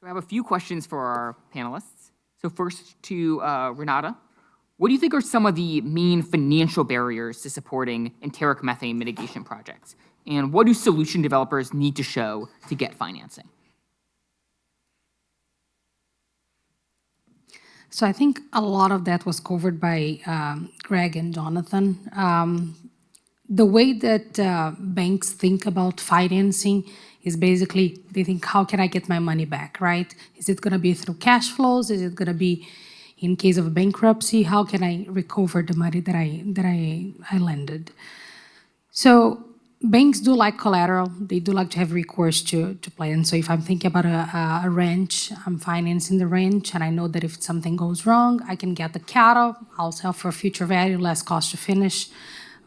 So I have a few questions for our panelists. So first to Renata. What do you think are some of the main financial barriers to supporting enteric methane mitigation projects? And what do solution developers need to show to get financing? So I think a lot of that was covered by Greg and Jonathan. The way that banks think about financing is basically, they think, how can I get my money back, right? Is it gonna be through cash flows? Is it gonna be, in case of bankruptcy, how can I recover the money that I lended? So banks do like collateral. They do like to have recourse to plan. So if I'm thinking about a ranch, I'm financing the ranch, and I know that if something goes wrong, I can get the cattle, I'll sell for future value, less cost to finish.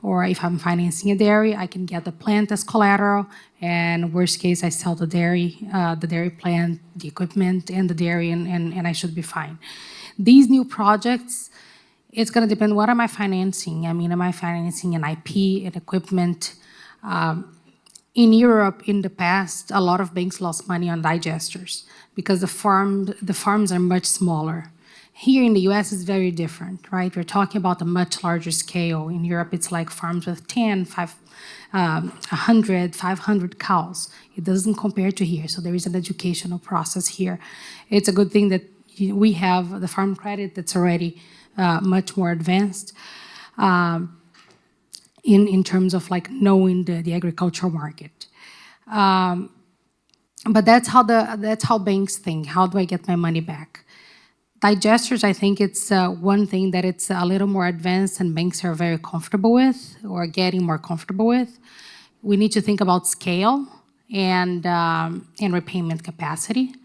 Or if I'm financing a dairy, I can get the plant as collateral, and worst case, I sell the dairy plant, the equipment, and the dairy, and I should be fine. These new projects, it's gonna depend, what am I financing? I mean, am I financing an IP, an equipment? In Europe, in the past, a lot of banks lost money on digesters because the farms are much smaller. Here in the US, it's very different, right? We're talking about a much larger scale. In Europe, it's like farms with 10, 100, 500 cows. It doesn't compare to here, so there is an educational process here. It's a good thing that we have the farm credit that's already much more advanced in terms of like knowing the agricultural market. But that's how banks think. How do I get my money back? Digesters, I think it's one thing that it's a little more advanced and banks are very comfortable with or getting more comfortable with. We need to think about scale and repayment capacity.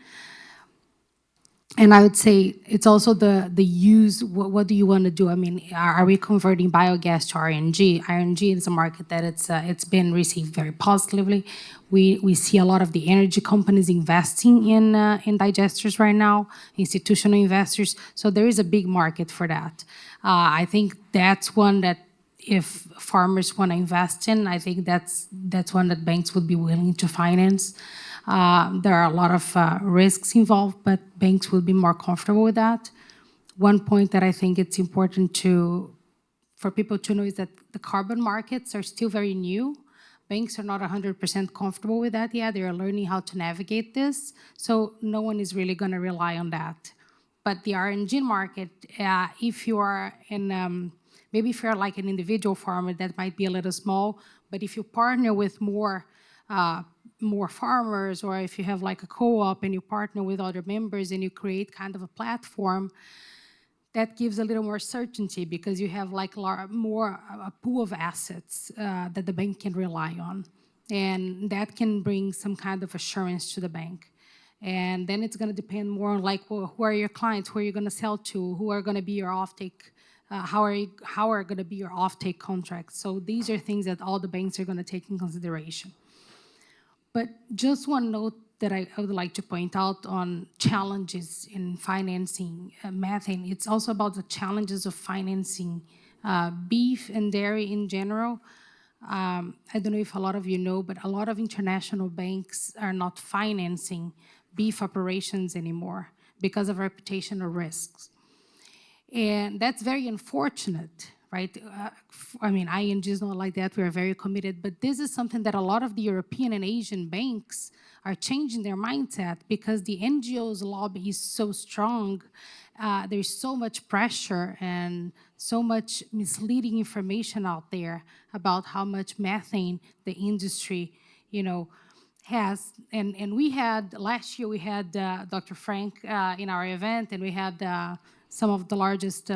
And I would say it's also the use, what do you want to do? I mean, are we converting biogas to RNG? RNG is a market that it's been received very positively. We see a lot of the energy companies investing in digesters right now, institutional investors. So there is a big market for that. I think that's one that if farmers want to invest in, I think that's one that banks would be willing to finance. There are a lot of risks involved, but banks will be more comfortable with that. One point that I think it's important for people to know is that the carbon markets are still very new. Banks are not 100% comfortable with that yet. They are learning how to navigate this. So no one is really going to rely on that. But the RNG market, if you are in, maybe if you're like an individual farmer, that might be a little small. But if you partner with more farmers, or if you have like a co-op and you partner with other members and you create kind of a platform, that gives a little more certainty because you have like a pool of assets that the bank can rely on. And that can bring some kind of assurance to the bank. And then it's going to depend more on like, well, who are your clients, who are you going to sell to, who are going to be your offtake, how are going to be your offtake contracts. So these are things that all the banks are going to take in consideration. But just one note that I would like to point out on challenges in financing methane. It's also about the challenges of financing beef and dairy in general. I don't know if a lot of you know, but a lot of international banks are not financing beef operations anymore because of reputational risks. And that's very unfortunate, right? I mean, ING is not like that. We are very committed. But this is something that a lot of the European and Asian banks are changing their mindset because the NGOs lobby is so strong. There's so much pressure and so much misleading information out there about how much methane the industry, has. And we had, last year we had Dr. Frank in our event, and we had some of the largest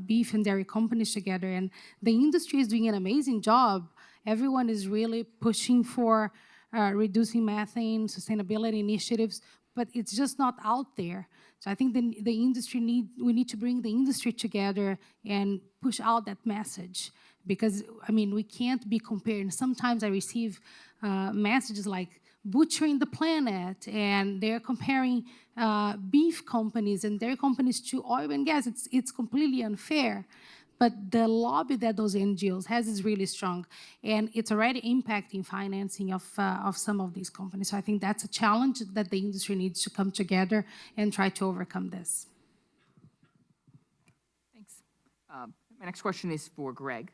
beef and dairy companies together. And the industry is doing an amazing job. Everyone is really pushing for reducing methane, sustainability initiatives, but it's just not out there. So I think the industry we need to bring the industry together and push out that message. Because, I mean, we can't be comparing. Sometimes I receive messages like butchering the planet, and they're comparing beef companies and dairy companies to oil and gas. It's completely unfair. but the lobby that those NGOs has is really strong, and it's already impacting financing of some of these companies. So I think that's a challenge that the industry needs to come together and try to overcome this. Thanks. My next question is for Greg.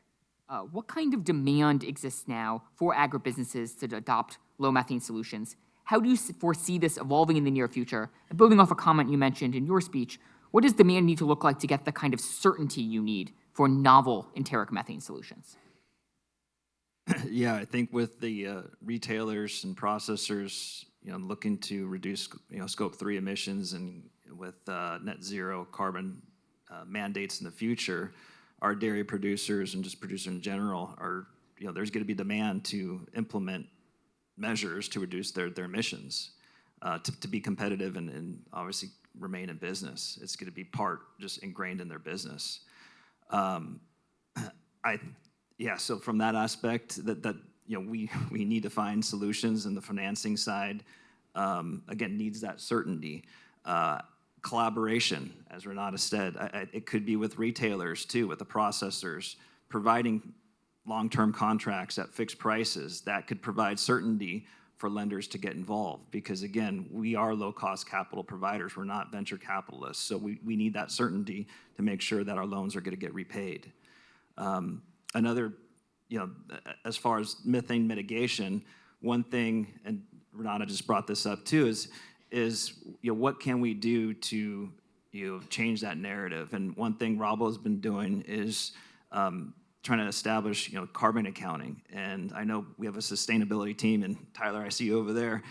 What kind of demand exists now for agribusinesses to adopt low methane solutions? How do you foresee this evolving in the near future? And building off a comment you mentioned in your speech, what does demand need to look like to get the kind of certainty you need for novel enteric methane solutions? Yeah, I think with the retailers and processors, looking to reduce, Scope 3 emissions, and with net zero carbon mandates in the future, our dairy producers and just producers in general are, there's going to be demand to implement measures to reduce their emissions to be competitive and obviously remain in business. It's going to be just ingrained in their business. So from that aspect, we need to find solutions, and the financing side, again, needs that certainty. Collaboration, as Renata said, it could be with retailers too, with the processors, providing long-term contracts at fixed prices that could provide certainty for lenders to get involved. Because again, we are low-cost capital providers. We're not venture capitalists. So we need that certainty to make sure that our loans are going to get repaid. Another, as far as methane mitigation, one thing, and Renata just brought this up too, is what can we do to change that narrative? And one thing Rabo has been doing is trying to establish carbon accounting. And I know we have a sustainability team, and Tyler, I see you over there.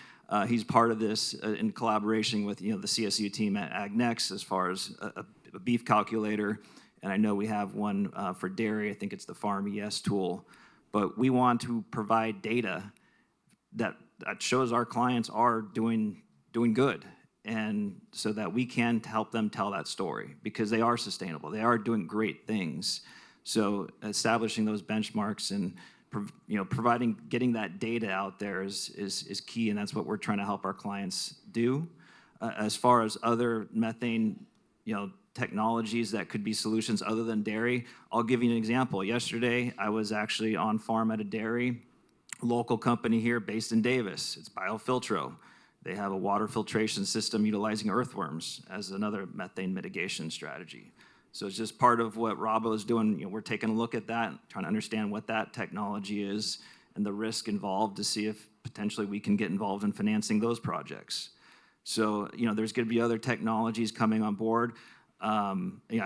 He's part of this in collaboration with the CSU team at AgNext as far as a beef calculator. And I know we have one for dairy. I think it's the Farm ES tool. But we want to provide data that shows our clients are doing good, and so that we can help them tell that story, because they are sustainable. They are doing great things. So establishing those benchmarks and getting that data out there is key, and that's what we're trying to help our clients do. As far as other methane technologies that could be solutions other than dairy, I'll give you an example. Yesterday, I was actually on farm at a dairy, local company here based in Davis. It's Biofiltro. They have a water filtration system utilizing earthworms as another methane mitigation strategy. So it's just part of what Rabo is doing. We're taking a look at that, trying to understand what that technology is and the risk involved to see if potentially we can get involved in financing those projects. So, there's going to be other technologies coming on board. I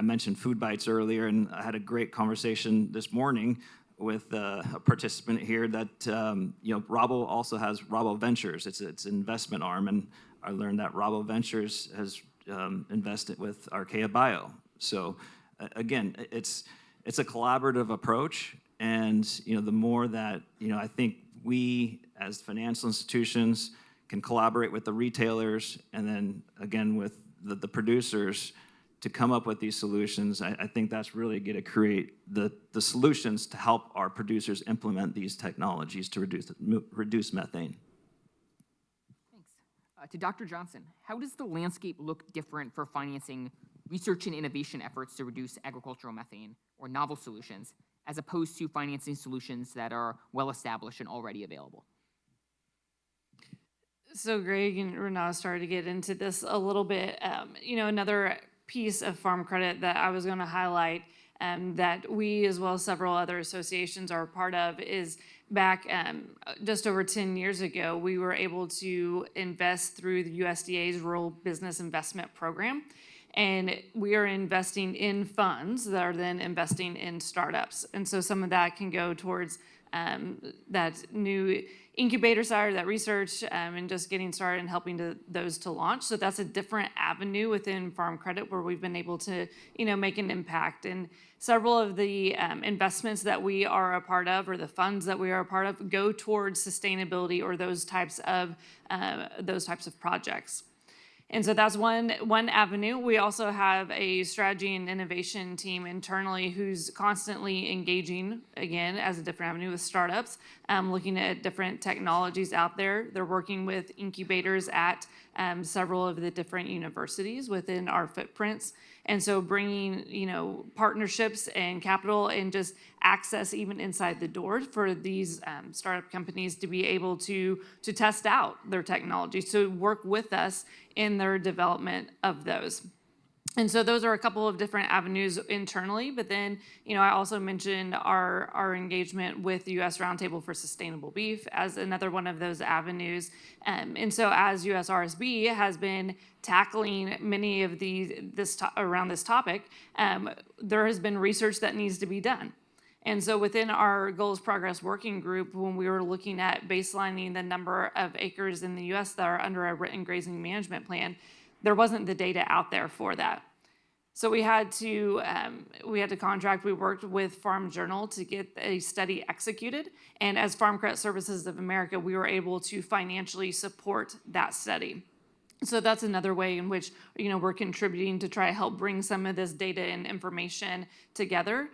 mentioned food bites earlier, and I had a great conversation this morning with a participant here that, Rabo also has Rabo Ventures. It's an investment arm, and I learned that Rabo Ventures has invested with Archaea Bio. So again, it's a collaborative approach, and the more that I think we as financial institutions can collaborate with the retailers, and then again with the producers to come up with these solutions, I think that's really going to create the solutions to help our producers implement these technologies to reduce methane. Thanks. To Dr. Johnson, how does the landscape look different for financing research and innovation efforts to reduce agricultural methane or novel solutions, as opposed to financing solutions that are well-established and already available? So Greg and Renata started to get into this a little bit. Another piece of farm credit that I was going to highlight that we, as well as several other associations, are a part of is back just over 10 years ago, we were able to invest through the USDA's Rural Business Investment Program. And we are investing in funds that are then investing in startups. And so some of that can go towards that new incubator side, or that research, and just getting started and helping those to launch. So that's a different avenue within farm credit where we've been able to, make an impact. And several of the investments that we are a part of, or the funds that we are a part of, go towards sustainability or those types of projects. And so that's one avenue. We also have a strategy and innovation team internally who's constantly engaging, again, as a different avenue with startups, looking at different technologies out there. They're working with incubators at several of the different universities within our footprints. And so bringing, partnerships and capital and just access even inside the door for these startup companies to be able to test out their technology, to work with us in their development of those. And so those are a couple of different avenues internally, but then, I also mentioned our engagement with the U.S. Roundtable for Sustainable Beef as another one of those avenues. And so as USRSB has been tackling many of around this topic, there has been research that needs to be done. And so within our Goals Progress Working Group, when we were looking at baselining the number of acres in the U.S. that are under a written grazing management plan, there wasn't the data out there for that. So we had to contract. We worked with Farm Journal to get a study executed, and as Farm Credit Services of America, we were able to financially support that study. So that's another way in which we're contributing to try to help bring some of this data and information together.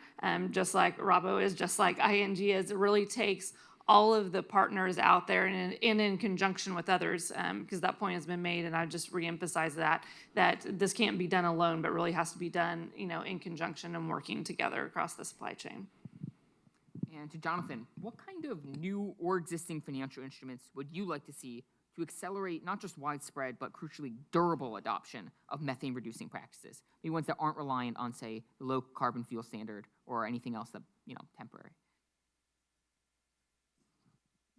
Just like Rabo is, just like ING is, it really takes all of the partners out there and in conjunction with others, because that point has been made, and I just reemphasize that this can't be done alone, but really has to be done, in conjunction and working together across the supply chain. And to Jonathan, what kind of new or existing financial instruments would you like to see to accelerate not just widespread, but crucially durable adoption of methane-reducing practices? Maybe ones that aren't reliant on, say, the low carbon fuel standard or anything else that, temporary.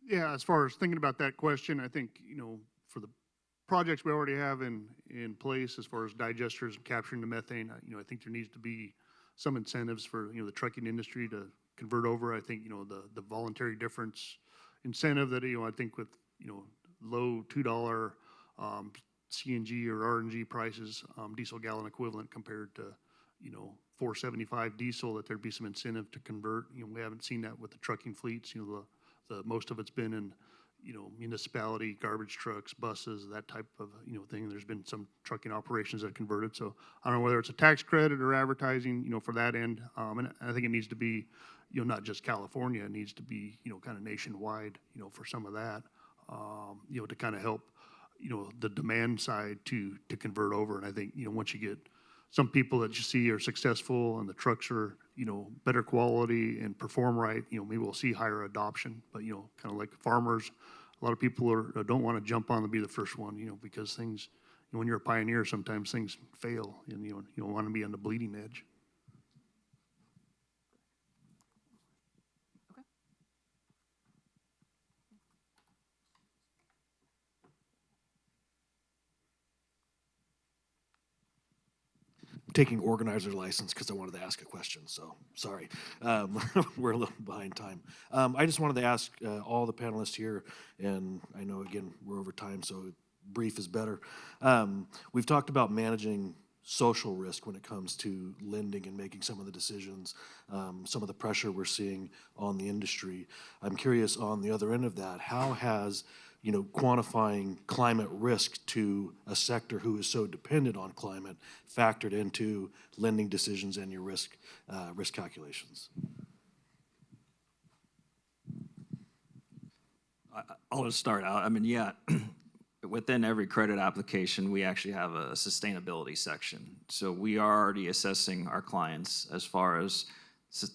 Yeah, as far as thinking about that question, I think, for the projects we already have in place as far as digesters and capturing the methane, I think there needs to be some incentives for, the trucking industry to convert over. I think, the voluntary difference incentive that, I think with, low $2 CNG or RNG prices, diesel gallon equivalent compared to, $4.75 diesel, that there'd be some incentive to convert. We haven't seen that with the trucking fleets. Most of it's been in, municipality, garbage trucks, buses, that type of, thing. There's been some trucking operations that converted. So I don't know whether it's a tax credit or advertising, for that end. And I think it needs to be, not just California. It needs to be, kind of nationwide, for some of that, to kind of help, the demand side to convert over. And I think, once you get some people that you see are successful and the trucks are, better quality and perform right, maybe we'll see higher adoption. But, kind of like farmers, a lot of people don't want to jump on to be the first one, because things, when you're a pioneer, sometimes things fail and, you don't want to be on the bleeding edge. Taking organizer's license because I wanted to ask a question, so sorry. We're a little behind time. I just wanted to ask all the panelists here, and I know, again, we're over time, so brief is better. We've talked about managing social risk when it comes to lending and making some of the decisions, some of the pressure we're seeing on the industry. I'm curious, on the other end of that, how has quantifying climate risk to a sector who is so dependent on climate factored into lending decisions and your risk calculations? I'll just start out. Within every credit application, we actually have a sustainability section. So we are already assessing our clients as far as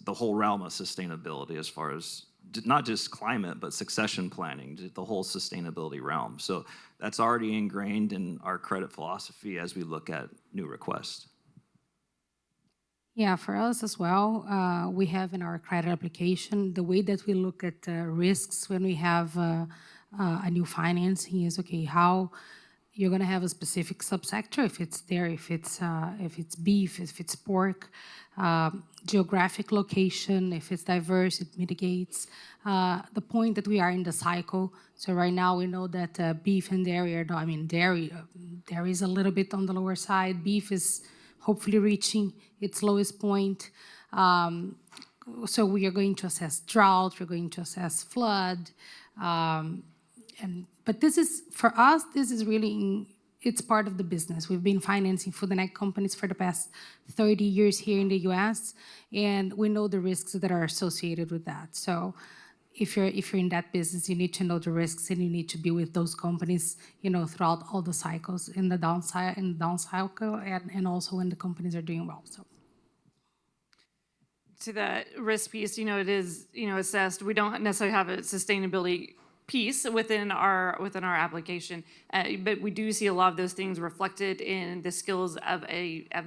the whole realm of sustainability, as far as not just climate, but succession planning, the whole sustainability realm. So that's already ingrained in our credit philosophy as we look at new requests. Yeah, for us as well, we have in our credit application, the way that we look at risks when we have a new financing is, okay, how you're going to have a specific subsector, if it's dairy, if it's beef, if it's pork, geographic location, if it's diverse, it mitigates. The point that we are in the cycle. So right now we know that beef and dairy are, dairy is a little bit on the lower side. Beef is hopefully reaching its lowest point. So we are going to assess drought, we're going to assess flood. But this is, for us, this is really, it's part of the business. We've been financing food and ag companies for the past 30 years here in the US, and we know the risks that are associated with that. So if you're in that business, you need to know the risks, and you need to be with those companies, throughout all the cycles, in the down cycle, and also when the companies are doing well. So. To that risk piece, it is, assessed. We don't necessarily have a sustainability piece within our application, but we do see a lot of those things reflected in the skills of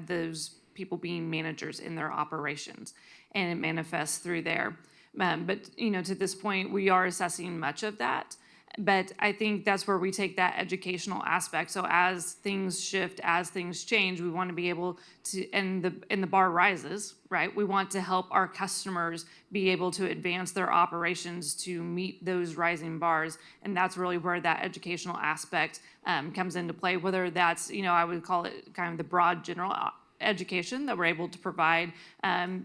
those people being managers in their operations, and it manifests through there. But to this point, we are assessing much of that. But I think that's where we take that educational aspect. So as things shift, as things change, we want to be able to, and the bar rises, right? We want to help our customers be able to advance their operations to meet those rising bars. And that's really where that educational aspect comes into play, whether that's, I would call it kind of the broad general education that we're able to provide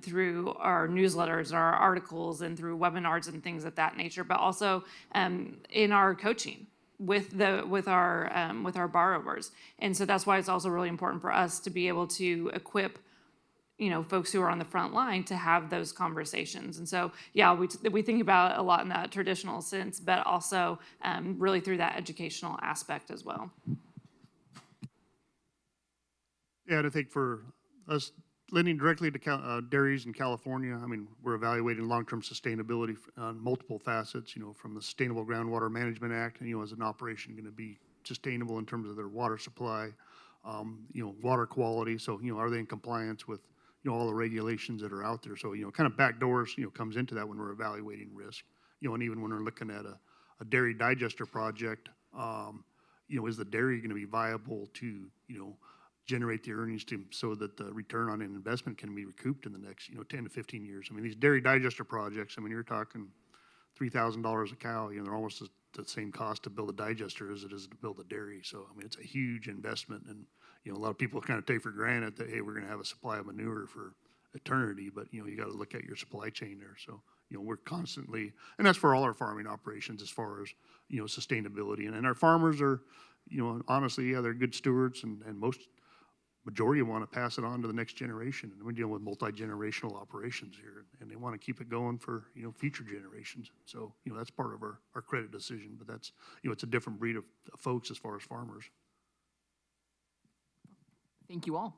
through our newsletters, our articles, and through webinars and things of that nature, but also in our coaching with our borrowers. And so that's why it's also really important for us to be able to equip folks who are on the front line to have those conversations. And so, yeah, we think about it a lot in that traditional sense, but also really through that educational aspect as well. Yeah, and I think for us lending directly to dairies in California, we're evaluating long-term sustainability on multiple facets, from the Sustainable Groundwater Management Act, and, is an operation going to be sustainable in terms of their water supply, water quality. So, are they in compliance with, all the regulations that are out there? So, kind of backdoors, comes into that when we're evaluating risk, and even when we're looking at a dairy digester project, is the dairy going to be viable to, generate the earnings so that the return on an investment can be recouped in the next, 10 to 15 years. These dairy digester projects, you're talking $3,000 a cow, they're almost the same cost to build a digester as it is to build a dairy. So, it's a huge investment. And, a lot of people kind of take for granted that, hey, we're going to have a supply of manure for eternity, but, you got to look at your supply chain there. So, we're constantly, and that's for all our farming operations as far as, sustainability. And our farmers are, honestly, yeah, they're good stewards, and majority want to pass it on to the next generation. And we're dealing with multi-generational operations here, and they want to keep it going for, future generations. So, that's part of our credit decision, but that's, it's a different breed of folks as far as farmers. Thank you all.